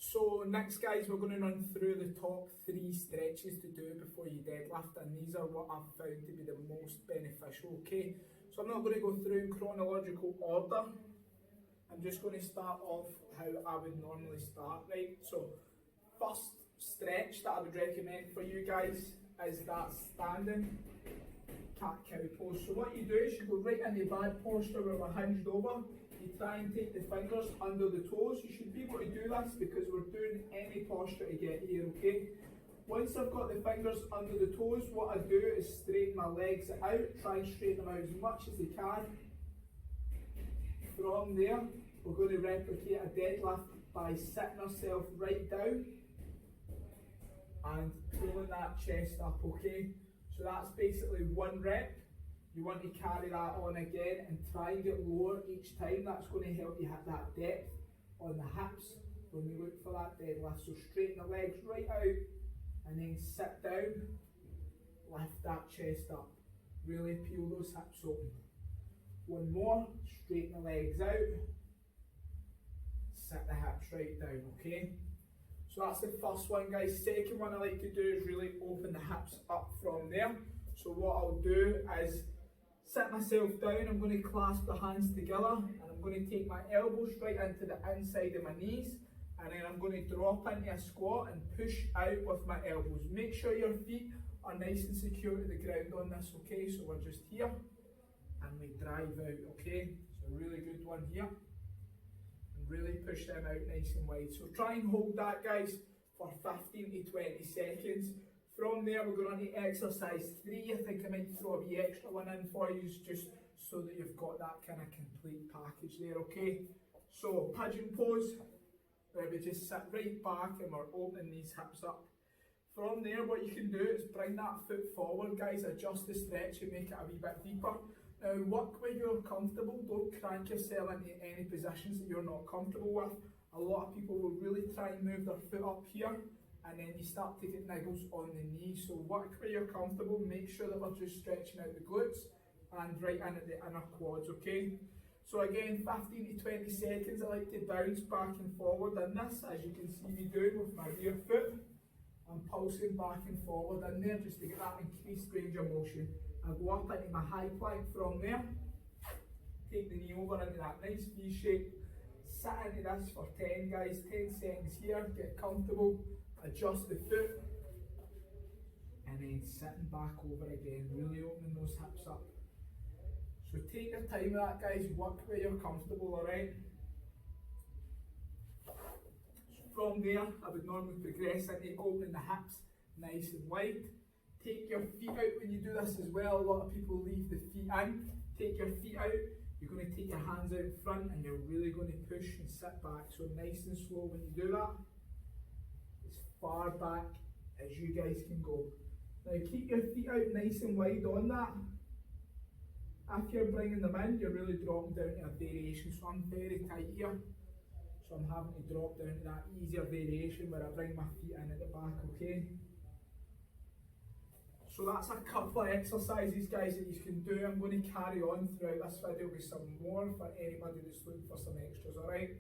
So next guys, we're going to run through the top 3 stretches to do before you deadlift, and these are what I've found to be the most beneficial, okay? So I'm not going to go through in chronological order. I'm just going to start off how I would normally start, right? So first stretch that I would recommend for you guys is that standing cat-cow pose. So what you do is you go right in the bad posture where we're hinged over. You try and take the fingers under the toes. You should be able to do this because we're doing any posture to get here, okay? Once I've got the fingers under the toes, what I do is straighten my legs out, try and straighten them out as much as I can. From there, we're going to replicate a deadlift by sitting ourselves right down and pulling that chest up, okay? So that's basically 1 rep. You want to carry that on again and try and get lower each time. That's going to help you hit that depth on the hips when we look for that deadlift. So straighten the legs right out and then sit down, lift that chest up. Really peel those hips open. 1 more, straighten the legs out, sit the hips right down, okay? So that's the first one, guys. Second one I like to do is really open the hips up from there. So what I'll do is sit myself down, I'm going to clasp the hands together and I'm going to take my elbows right into the inside of my knees, and then I'm going to drop into a squat and push out with my elbows. Make sure your feet are nice and secure to the ground on this, okay? So we're just here and we drive out, okay? So a really good one here. And really push them out nice and wide. So try and hold that, guys, for 15 to 20 seconds. From there, we're going on to exercise 3. I think I might throw a wee extra one in for you just so that you've got that kind of complete package there, okay? So, pigeon pose, where we just sit right back and we're opening these hips up. From there, what you can do is bring that foot forward, guys, adjust the stretch and make it a wee bit deeper. Now, work where you're comfortable, don't crank yourself into any positions that you're not comfortable with. A lot of people will really try and move their foot up here, and then you start to get niggles on the knee. So work where you're comfortable, make sure that we're just stretching out the glutes and right into the inner quads, okay? So again, 15 to 20 seconds, I like to bounce back and forward in this, as you can see me doing with my rear foot. I'm pulsing back and forward in there just to get that increased range of motion. I go up into my high plank from there, take the knee over into that nice V shape, sit into this for 10 guys, 10 seconds here, get comfortable, adjust the foot, and then sitting back over again, really opening those hips up. So take your time with that, guys, work where you're comfortable, alright? So from there, I would normally progress into opening the hips nice and wide. Take your feet out when you do this as well. A lot of people leave the feet in. Take your feet out, you're going to take your hands out in front and you're really going to push and sit back. So nice and slow when you do that. Far back as you guys can go. Now keep your feet out nice and wide on that. If you're bringing them in, you're really dropping down to a variation. So I'm very tight here. So I'm having to drop down to that easier variation where I bring my feet in at the back, okay? So that's a couple of exercises, guys, that you can do. I'm going to carry on throughout this video with some more for anybody that's looking for some extras, alright?